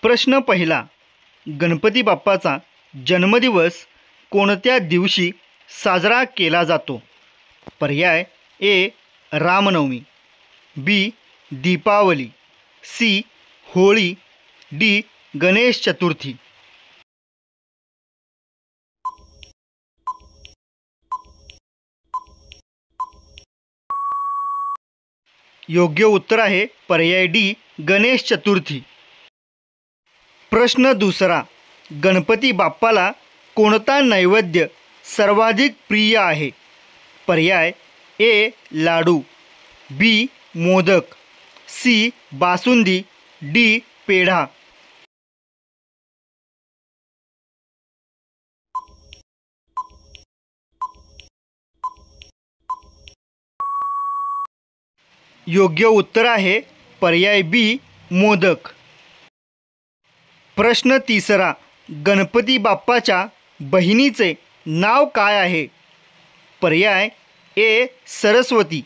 प्रश्न पहिला. गणपती बाप्पाचा जन्मदिवस कोणत्या दिवशी साजरा केला जातो? पर्याय ए. रामनवमी, बी. दीपावली, सी. होळी, डी. गणेश चतुर्थी. योग्य उत्तर आहे पर्याय डी. गणेश चतुर्थी. प्रश्न दुसरा. गणपती बाप्पाला कोणता नैवेद्य सर्वाधिक प्रिय आहे? पर्याय ए. लाडू, बी. मोदक, सी. बासुंदी, डी. पेढा. योग्य उत्तर आहे पर्याय बी. मोदक. प्रश्न तिसरा. गणपती बाप्पाच्या बहिणीचे नाव काय आहे? पर्याय ए. सरस्वती,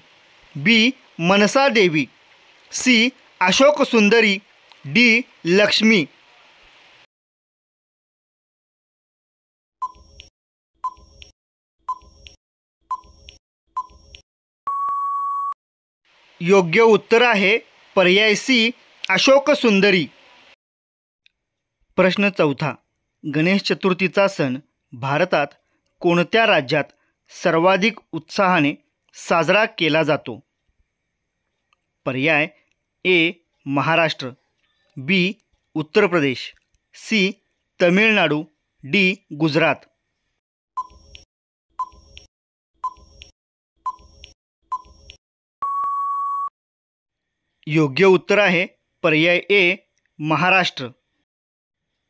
बी. मनसा देवी, सी. अशोक सुंदरी, डी. लक्ष्मी. योग्य उत्तर आहे पर्याय सी. अशोक सुंदरी. प्रश्न चौथा. गणेश चतुर्थीचा सण भारतात कोणत्या राज्यात सर्वाधिक उत्साहाने साजरा केला जातो? पर्याय ए. महाराष्ट्र, बी. उत्तर प्रदेश, सी. तमिळनाडू, डी. गुजरात. योग्य उत्तर आहे पर्याय ए. महाराष्ट्र.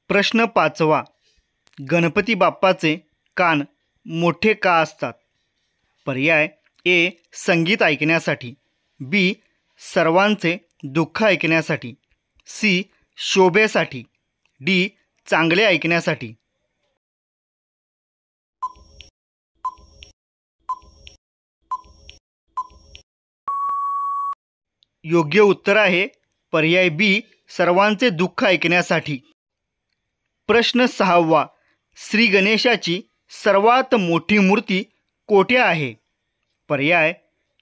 प्रश्न पाचवा. गणपती बाप्पाचे कान मोठे का असतात? पर्याय ए. संगीत ऐकण्यासाठी, बी. सर्वांचे दुःख ऐकण्यासाठी, सी. शोभेसाठी, डी. चांगले ऐकण्यासाठी. योग्य उत्तर आहे पर्याय बी. सर्वांचे दुःख ऐकण्यासाठी. प्रश्न सहावा. श्री गणेशाची सर्वात मोठी मूर्ती कोठे आहे? पर्याय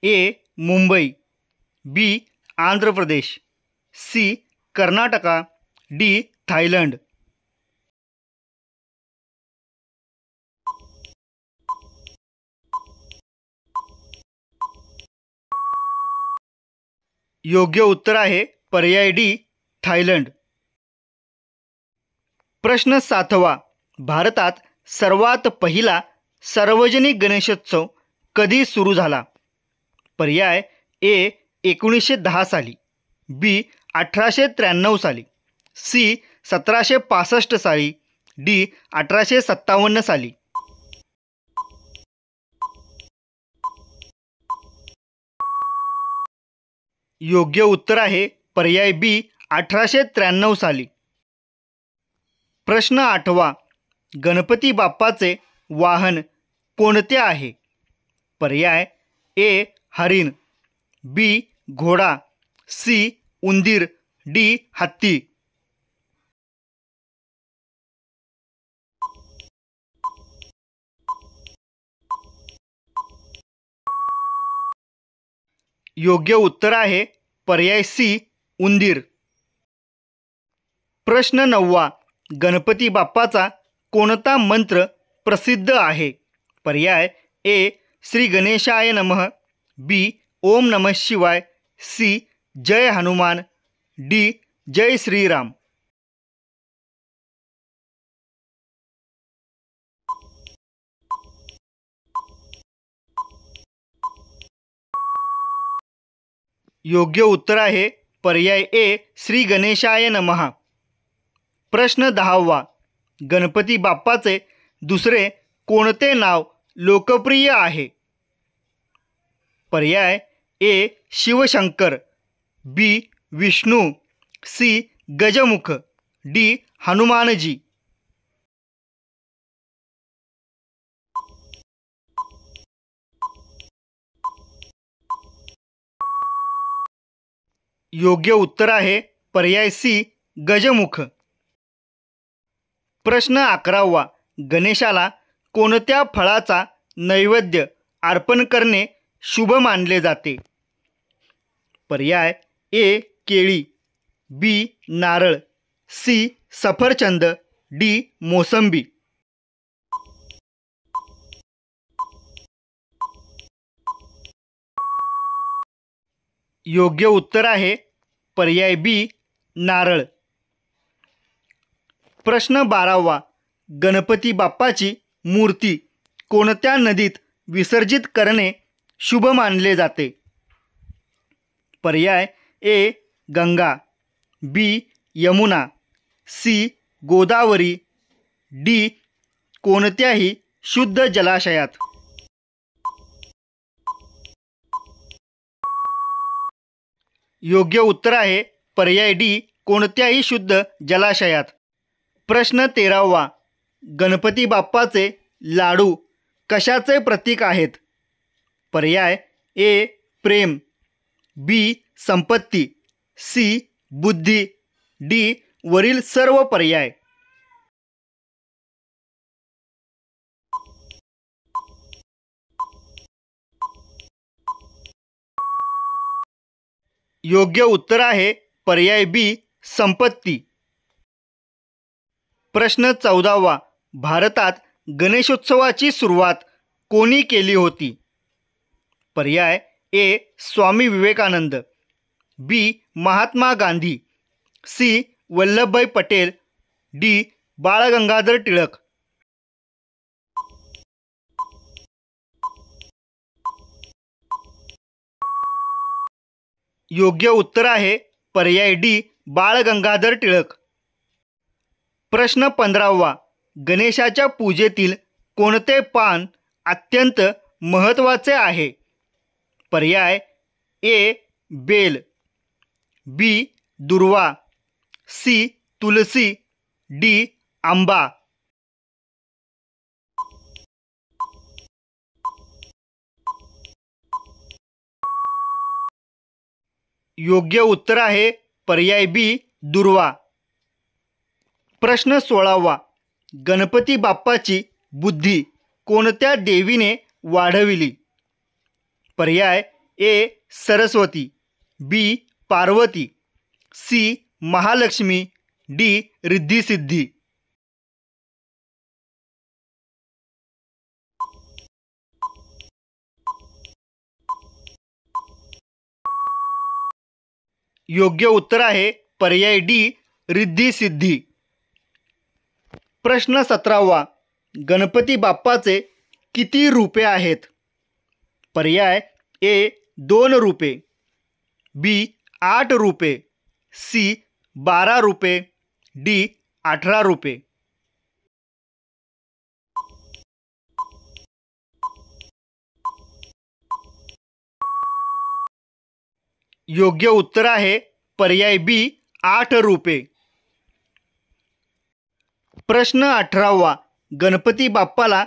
ए. मुंबई, बी. Andhra Pradesh, C. Karnataka, D. Thailand. योग्य उत्तर आहे पर्याय डी. थायलंड. प्रश्न सातवा. भारतात सर्वात पहिला सार्वजनिक गणेशोत्सव कधी सुरू झाला? पर्याय ए. 1910 साली, बी. 1893 साली, सी. 1765 साली, डी. 1857 साली. योग्य उत्तर आहे पर्याय बी. 1893 साली. प्रश्न आठवा. गणपती बाप्पाचे वाहन कोणते आहे? पर्याय ए. हरिण, बी. घोडा, सी. उंदीर, डी. हत्ती. योग्य उत्तर आहे पर्याय सी. उंदीर. प्रश्न नववा. गणपती बाप्पाचा कोणता मंत्र प्रसिद्ध आहे? पर्याय ए. श्री गणेशाय नमः, बी. ओम नमः शिवाय, सी. जय हनुमान, डी. जय श्रीराम. योग्य उत्तर आहे पर्याय ए. श्री गणेशाय नमः. प्रश्न दहावा. गणपती बाप्पाचे दुसरे कोणते नाव लोकप्रिय आहे? पर्याय ए. शिवशंकर, बी. विष्णू, सी. गजमुख, डी. हनुमानजी. योग्य उत्तर आहे पर्याय सी. गजमुख. प्रश्न 11वा, गणेशाला कोणत्या फळाचा नैवेद्य अर्पण करणे शुभ मानले जाते? पर्याय ए केळी, बी नारळ, सी सफरचंद, डी मोसंबी. योग्य उत्तर आहे पर्याय बी नारळ. प्रश्न 12वा, गणपती बाप्पाची मूर्ती कोणत्या नदीत विसर्जित करणे शुभ मानले जाते? पर्याय ए गंगा, बी यमुना, सी गोदावरी, डी कोणत्याही शुद्ध जलाशयात. योग्य उत्तर आहे पर्याय डी कोणत्याही शुद्ध जलाशयात. प्रश्न 13वा, गणपती बाप्पाचे लाडू कशाचे प्रतीक आहेत? पर्याय ए प्रेम, बी संपत्ती, सी बुद्धी, डी वरील सर्व पर्याय. योग्य उत्तर आहे पर्याय बी संपत्ती. प्रश्न 14वा, भारतात गणेशोत्सवाची सुरुवात कोणी केली होती? पर्याय ए स्वामी विवेकानंद, बी महात्मा गांधी, सी वल्लभभाई पटेल, डी बाळ गंगाधर टिळक. योग्य उत्तर आहे पर्याय डी बाळ गंगाधर टिळक. प्रश्न 15वा, गणेशाच्या पूजेतील कोणते पान अत्यंत महत्त्वाचे आहे? पर्याय ए बेल, बी दुर्वा, सी तुलसी, डी आंबा. योग्य उत्तर आहे पर्याय बी दुर्वा. प्रश्न 16वा, गणपती बाप्पाची बुद्धी कोणत्या देवीने वाढविली? पर्याय ए सरस्वती, बी पार्वती, सी महालक्ष्मी, डी रिद्धिसिद्धी. योग्य उत्तर आहे पर्याय डी रिद्धिसिद्धी. प्रश्न 17वा, गणपती बाप्पाचे किती रूपे आहेत? पर्याय ए 2 रूपे, बी 8 रूपे, सी 12 रूपे, डी 18 रूपे. योग्य उत्तर आहे पर्याय बी 8 रूपे. प्रश्न 18वा, गणपती बाप्पाला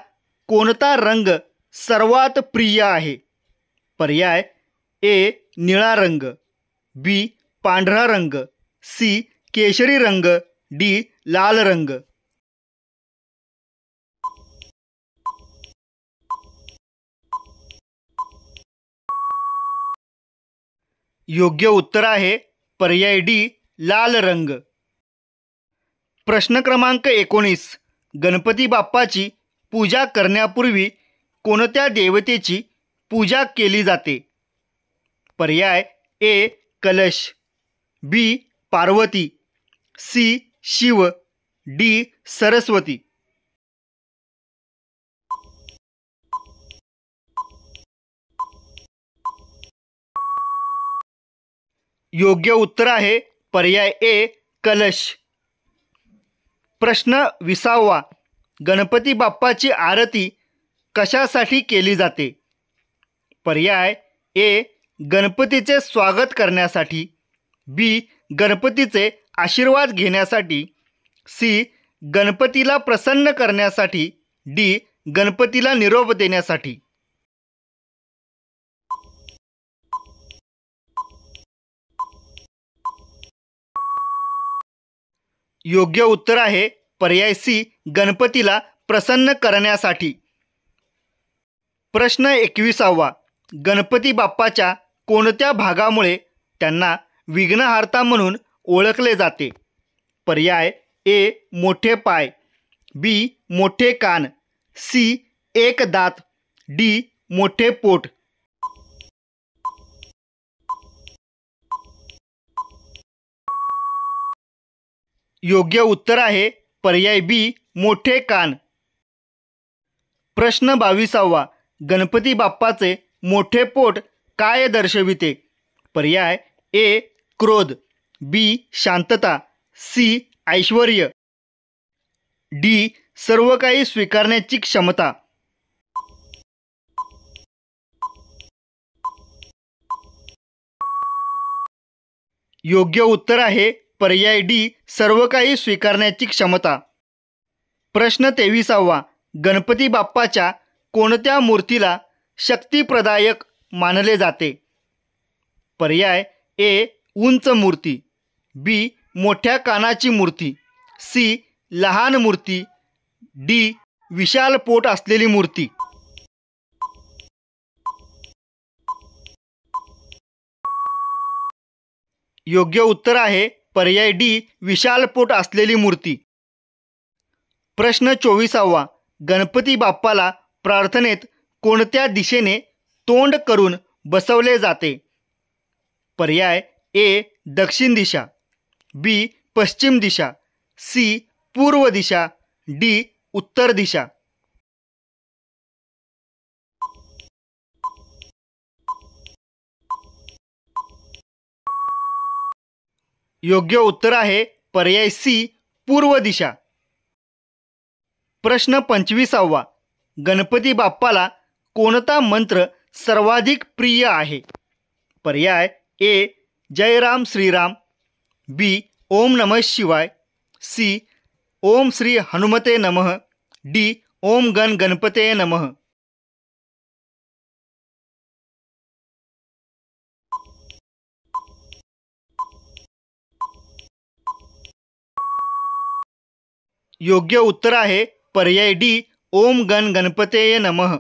कोणता रंग सर्वात प्रिय आहे? पर्याय ए निळा रंग, बी पांढरा रंग, सी केशरी रंग, डी लाल रंग. योग्य उत्तर आहे पर्याय डी लाल रंग. प्रश्न क्रमांक 19, गणपती बाप्पाची पूजा करण्यापूर्वी कोणत्या देवतेची पूजा केली जाते? पर्याय ए कलश, बी पार्वती, सी शिव, डी सरस्वती. योग्य उत्तर आहे पर्याय ए कलश. प्रश्न 20वा, गणपती बाप्पाची आरती कशासाठी केली जाते? पर्याय ए गणपतीचे स्वागत करण्यासाठी, बी गणपतीचे आशीर्वाद घेण्यासाठी, सी गणपतीला प्रसन्न करण्यासाठी, डी गणपतीला निरोप देण्यासाठी. योग्य उत्तर आहे पर्याय सी गणपतीला प्रसन्न करण्यासाठी. प्रश्न 21वा. गणपती बाप्पाच्या कोणत्या भागामुळे त्यांना विघ्नहर्ता म्हणून ओळखले जाते? पर्याय ए मोठे पाय, बी मोठे कान, सी एक दात, डी मोठे पोट. योग्य उत्तर आहे पर्याय बी मोठे कान. प्रश्न 22वा. गणपती बाप्पाचे मोठे पोट काय दर्शविते? पर्याय ए क्रोध, बी शांतता, सी ऐश्वर्य, डी सर्व काही स्वीकारण्याची क्षमता. योग्य उत्तर आहे पर्याय डी सर्व काही स्वीकारण्याची क्षमता. प्रश्न 23वा. गणपती बाप्पाच्या कोणत्या मूर्तीला शक्तिप्रदायक मानले जाते? पर्याय ए उंच मूर्ती, बी मोठ्या कानाची मूर्ती, सी लहान मूर्ती, डी विशाल पोट असलेली मूर्ती. योग्य उत्तर आहे पर्याय डी विशाल पोट असलेली मूर्ती. प्रश्न 24वा. गणपती बाप्पाला प्रार्थनेत कोणत्या दिशेने तोंड करून बसवले जाते? पर्याय ए दक्षिण दिशा, बी पश्चिम दिशा, सी पूर्व दिशा, डी उत्तर दिशा. योग्य उत्तर आहे पर्याय सी पूर्व दिशा. प्रश्न 25वा. गणपती बाप्पाला कोणता मंत्र सर्वाधिक प्रिय आहे? पर्याय ए जय राम श्रीराम, बी ओम नमः शिवाय, सी ओम श्री हनुमते नमः, डी ओम गण गणपते नमः. योग्य उत्तर आहे पर्याय डी ओम गण गणपते नमः.